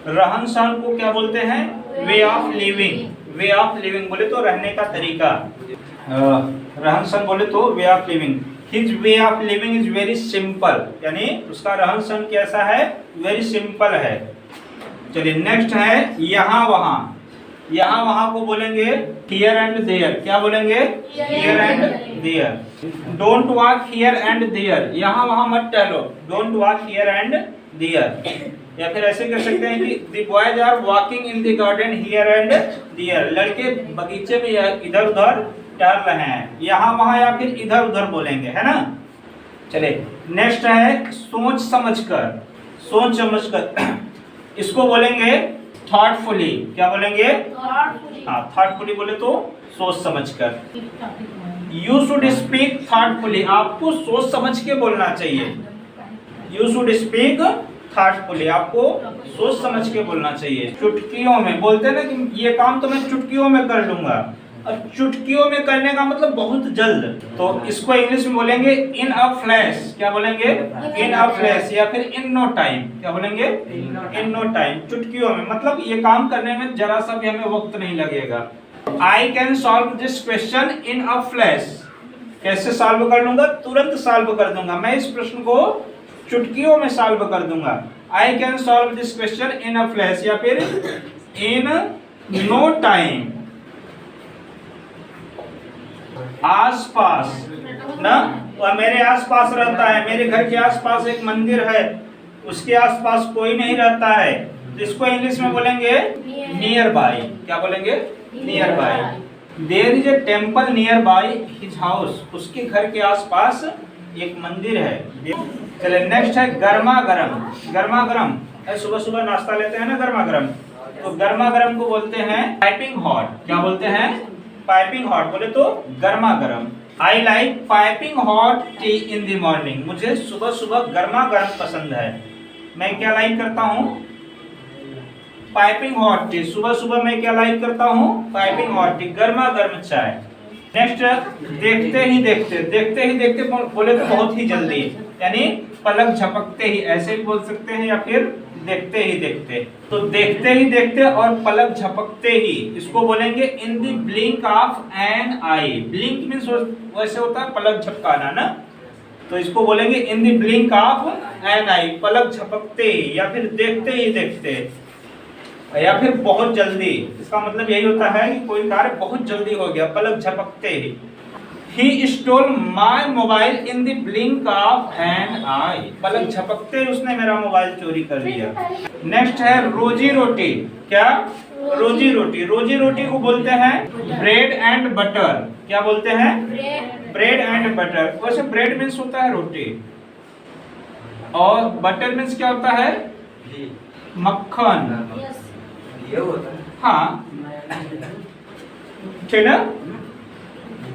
रहन सहन को क्या बोलते हैं? Way of living. Way of living बोले तो रहने का तरीका, रहन सहन बोले तो way of living. His way of living is very simple, यानी उसका रहन सहन कैसा है? वेरी सिंपल है। चलिए नेक्स्ट है यहाँ वहाँ। यहाँ वहाँ को बोलेंगे हियर एंड देयर। क्या बोलेंगे? Here and there. Don't walk here and there, यहाँ वहाँ मत टहलो। Don't walk here and there. या फिर ऐसे कर सकते हैं कि the boys are walking in the garden here and there. लड़के बगीचे में इधर उधर टहल रहे हैं। यहाँ वहाँ या फिर इधर उधर बोलेंगे, है ना। चलिए नेक्स्ट है सोच समझकर। सोच समझकर इसको बोलेंगे थॉटफुली। क्या बोलेंगे? हाँ, थॉटफुली बोले तो सोच समझकर। यू शुड स्पीक थॉटफुली, आपको सोच समझ के बोलना चाहिए। यू शुड स्पीक थॉटफुली, आपको सोच समझ के बोलना चाहिए। चुटकियों में बोलते हैं ना कि ये काम तो मैं चुटकियों में कर लूंगा। अब चुटकियों में करने का मतलब बहुत जल्द, तो इसको इंग्लिश में बोलेंगे इन अ फ्लैश। क्या बोलेंगे? In a flash. या फिर इन नो टाइम। क्या बोलेंगे? In no time. चुटकियों में मतलब ये काम करने में जरा सा भी हमें वक्त नहीं लगेगा। I can solve this question in a flash. कैसे सॉल्व कर लूंगा? तुरंत सॉल्व कर दूंगा। मैं इस प्रश्न को चुटकियों में सॉल्व कर दूंगा। I can solve this question in a flash या फिर इन नो टाइम। आसपास ना, तो मेरे आसपास रहता है, मेरे घर के आसपास एक मंदिर है, उसके आसपास कोई नहीं रहता है, तो इसको इंग्लिश में बोलेंगे नियर बाय। क्या बोलेंगे? Nearby. There is a temple nearby his house, उसके घर के आसपास एक मंदिर है। चलिए नेक्स्ट है गर्मा गर्म। गर्मा गर्म, सुबह सुबह नाश्ता लेते हैं ना गर्मा गर्म, तो गर्मा गर्म को बोलते हैं पाइपिंग हॉट। क्या बोलते हैं? पाइपिंग हॉट बोले तो गर्मा गर्म। I like piping hot T in the morning, मुझे सुबह सुबह गर्मा गर्म पसंद है। मैं क्या लाइक करता हूँ? Piping hot T. सुबह सुबह मैं क्या लाइक करता हूँ? पाइपिंग हॉट टी, गर्मा गर्म चाय। नेक्स्ट देखते ही देखते। देखते ही देखते बोले तो बहुत ही जल्दी, यानी पलक झपकते ही, ऐसे भी बोल सकते हैं, या फिर देखते ही देखते। तो देखते ही देखते और पलक झपकते ही, इसको बोलेंगे in the blink of an eye. Blink means वैसे होता है पलक झपकाना ना, तो इसको बोलेंगे in the blink of an eye, पलक झपकते ही, या फिर देखते ही देखते, या फिर बहुत जल्दी। इसका मतलब यही होता है कि कोई कार्य बहुत जल्दी हो गया, पलक झपकते ही। He stole my mobile in the blink of an eye, पलक झपकते ही उसने मेरा मोबाइल चोरी कर लिया। नेक्स्ट है रोजी रोटी। क्या? रोजी रोटी। रोजी रोटी को बोलते हैं ब्रेड एंड बटर। क्या बोलते हैं? Bread and butter. वैसे ब्रेड मीन्स होता है रोटी, और बटर मीन्स क्या होता है? मक्खन। हाँ ठीक है,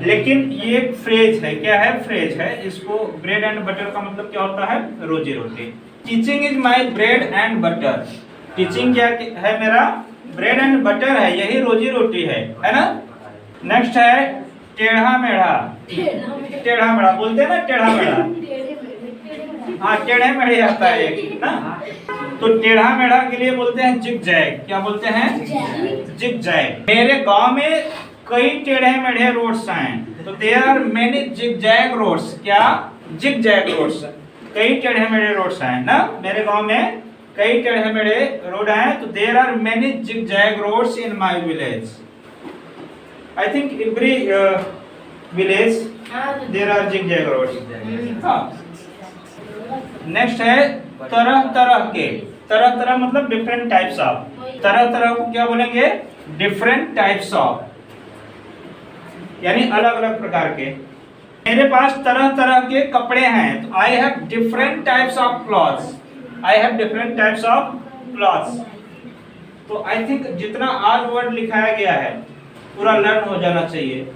लेकिन ये फ्रेज है। क्या है? फ्रेज है। इसको ब्रेड एंड बटर का मतलब क्या होता है? रोजी रोटी। Teaching is my bread and butter. Teaching क्या है? मेरा ब्रेड एंड बटर है, यही रोजी रोटी है ना। नेक्स्ट है टेढ़ा मेढ़ा। टेढ़ा मेढ़ा बोलते हैं ना, टेढ़ा मेढ़ा। हाँ, टेढ़े मेढ़े आता है एक ना, तो टेढ़ा मेढ़ा के लिए बोलते हैं जिग जैग। क्या बोलते हैं? Zigzag. मेरे गांव में कई टेढ़े मेढ़े रोड्स हैं, तो there are many zigzag roads. क्या? जिग जैग रोड्स, कई टेढ़े मेढ़े रोड्स हैं ना। मेरे गांव में कई टेढ़े मेढ़े रोड हैं, तो there are many zigzag roads in my village. I think every village there are zigzag roads. हाँ। नेक्स्ट है तरह तरह के। तरह तरह मतलब डिफरेंट टाइप्स ऑफ। तरह तरह को क्या बोलेंगे? डिफरेंट टाइप्स ऑफ, यानी अलग अलग प्रकार के। मेरे पास तरह तरह के कपड़े हैं, तो I have different types of clothes. I have different types of clothes. तो आई थिंक जितना आज वर्ड लिखाया गया है पूरा लर्न हो जाना चाहिए।